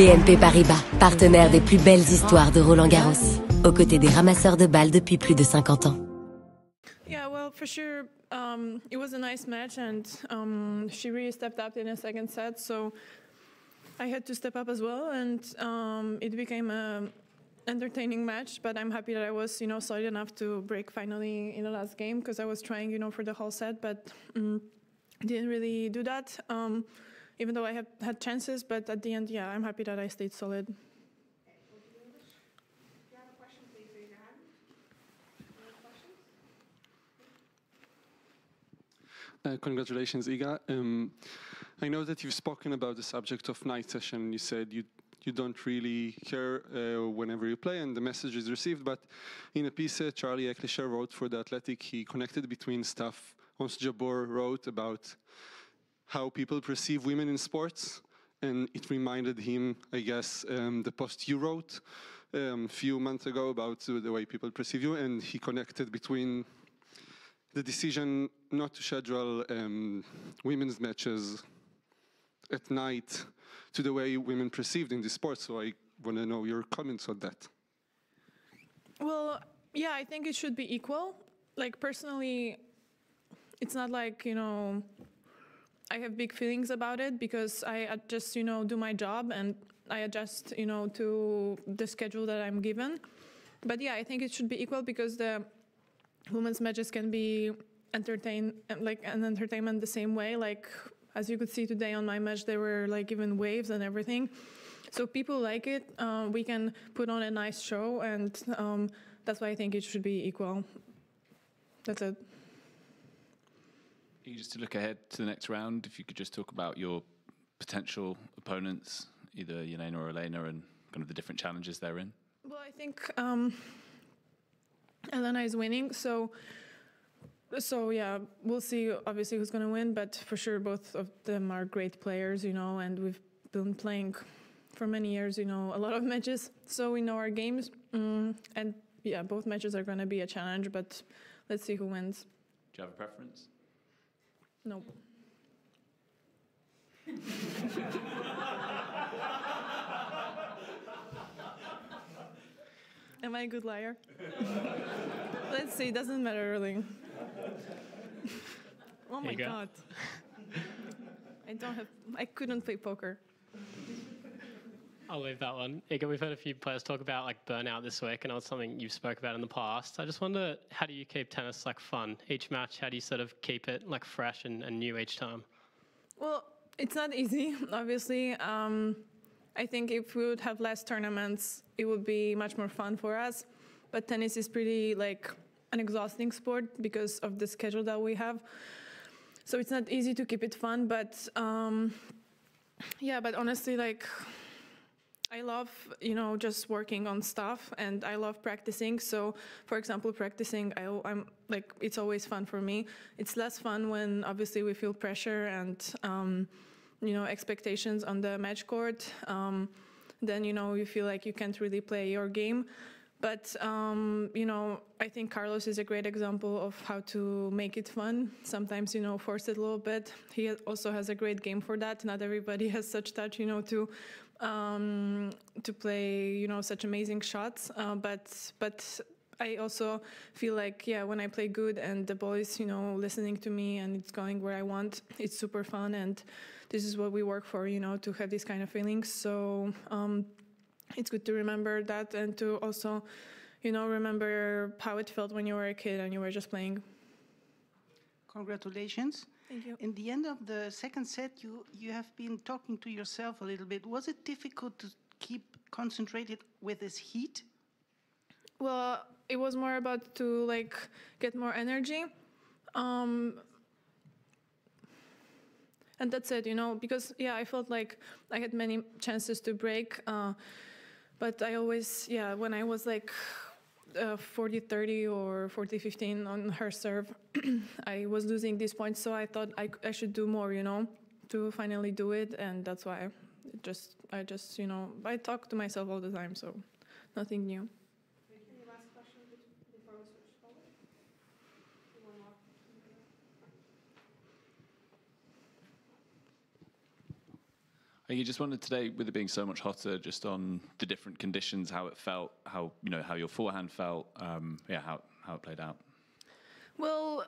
BNP Paribas, partenaire des plus belles histoires de Roland-Garros, aux côtés des ramasseurs de balles depuis plus de 50 ans. Yeah, well, for sure, it was a nice match, and she really stepped up in a second set, so I had to step up as well, and it became a entertaining match, but I'm happy that I was, solid enough to break finally in the last game, because I was trying, for the whole set, but didn't really do that, even though I have had chances, but at the end, yeah, I'm happy that I stayed solid. Congratulations, Iga. I know that you've spoken about the subject of night session. You said you don't really care whenever you play and the message is received, but in a piece Charlie Ecklischer wrote for The Athletic, he connected between stuff Ons Jabeur wrote about how people perceive women in sports, and it reminded him, I guess, the post you wrote a few months ago about the way people perceive you, and he connected between the decision not to schedule women's matches at night to the way women perceived in the sport. So I want to know your comments on that. Well, yeah, I think it should be equal. Like, personally, it's not like, I have big feelings about it, because I just, do my job and I adjust, to the schedule that I'm given. But yeah, I think it should be equal, because the women's matches can be like an entertainment the same way. Like, as you could see today on my match, there were like even waves and everything. So people like it. We can put on a nice show, and that's why I think it should be equal. That's it. Just to look ahead to the next round, if you could just talk about your potential opponents, either Jelena or Elena, and kind of the different challenges they're in. Well, I think Elena is winning, so yeah, we'll see obviously who's going to win, but for sure both of them are great players, and we've been playing for many years, a lot of matches, so we know our games, and yeah, both matches are going to be a challenge, but let's see who wins. Do you have a preference? No. Am I a good liar? Let's see, doesn't matter really. Oh my God. I couldn't play poker. I'll leave that one. Iga, we've heard a few players talk about like burnout this week, and it's something you've spoke about in the past. I just wonder, how do you keep tennis like fun each match? How do you sort of keep it like fresh and new each time? Well, it's not easy, obviously. I think if we would have less tournaments, it would be much more fun for us. But tennis is pretty like an exhausting sport because of the schedule that we have. So it's not easy to keep it fun, but yeah, but honestly, like, I love, just working on stuff, and I love practicing. So, for example, practicing, I'm like, it's always fun for me. It's less fun when obviously we feel pressure and, expectations on the match court. Then, you feel like you can't really play your game. But, I think Carlos is a great example of how to make it fun. Sometimes, force it a little bit. He also has a great game for that. Not everybody has such touch, to play, such amazing shots. But I also feel like, yeah, when I play good and the ball is, listening to me and it's going where I want, it's super fun. And this is what we work for, to have these kind of feelings. So it's good to remember that, and to also, remember how it felt when you were a kid and you were just playing. Congratulations. Thank you. In the end of the second set, you have been talking to yourself a little bit. Was it difficult to keep concentrated with this heat? Well, it was more about to like get more energy. And that's it, because, yeah, I felt like I had many chances to break. But I always, yeah, when I was like 40-30 or 40-15 on her serve, I was losing these points. So I thought I should do more, to finally do it. And that's why I talk to myself all the time. So nothing new. Any last question before we switch forward? One more. You just wondered today, with it being so much hotter, just on the different conditions, how it felt, how your forehand felt, how it played out. Well,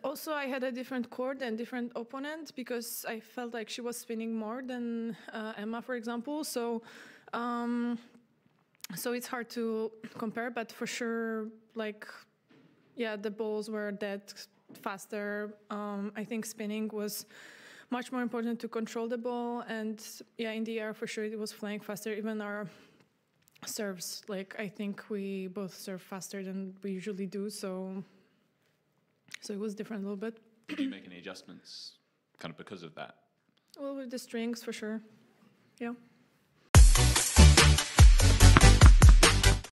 also I had a different court and different opponent because I felt like she was spinning more than Emma, for example. So it's hard to compare, but for sure, like, yeah, the balls were dead faster. I think spinning was much more important to control the ball, and yeah, in the air for sure it was flying faster. Even our serves, like, I think we both serve faster than we usually do, so it was different a little bit. Did you make any adjustments kind of because of that? Well, with the strings for sure, yeah.